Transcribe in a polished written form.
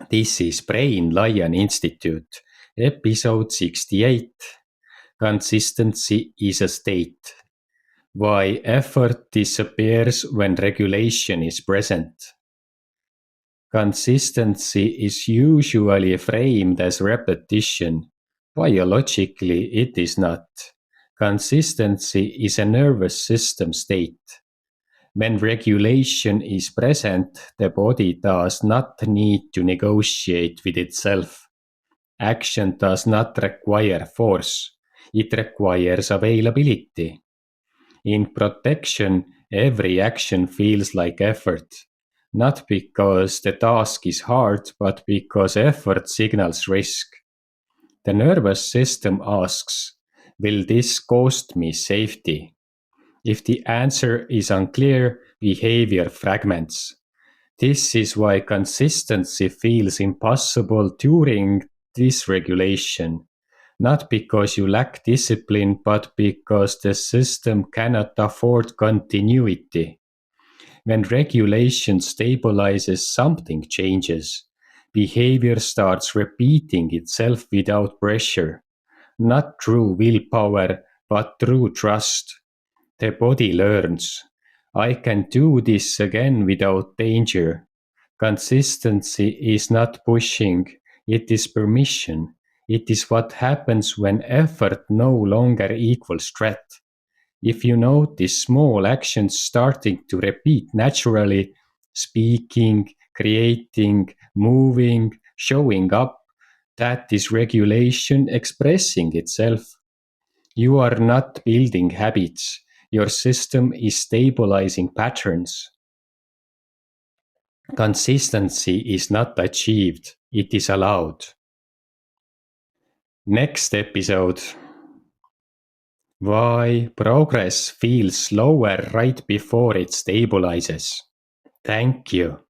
This is Brain Lion Institute, episode 68. Consistency is a state. Why effort disappears when regulation is present. Consistency is usually framed as repetition. Biologically, it is not. Consistency is a nervous system state. When regulation is present, the body does not need to negotiate with itself. Action does not require force, it requires availability. In protection, every action feels like effort, not because the task is hard, but because effort signals risk. The nervous system asks, will this cost me safety? If the answer is unclear, behavior fragments. This is why consistency feels impossible during dysregulation. Not because you lack discipline, but because the system cannot afford continuity. When regulation stabilizes, something changes. Behavior starts repeating itself without pressure. Not through willpower, but through trust. The body learns. I can do this again without danger. Consistency is not pushing, it is permission. It is what happens when effort no longer equals threat. If you notice small actions starting to repeat naturally, speaking, creating, moving, showing up, that is regulation expressing itself. You are not building habits. Your system is stabilizing patterns. Consistency is not achieved, it is allowed. Next episode. Why progress feels slower right before it stabilizes. Thank you.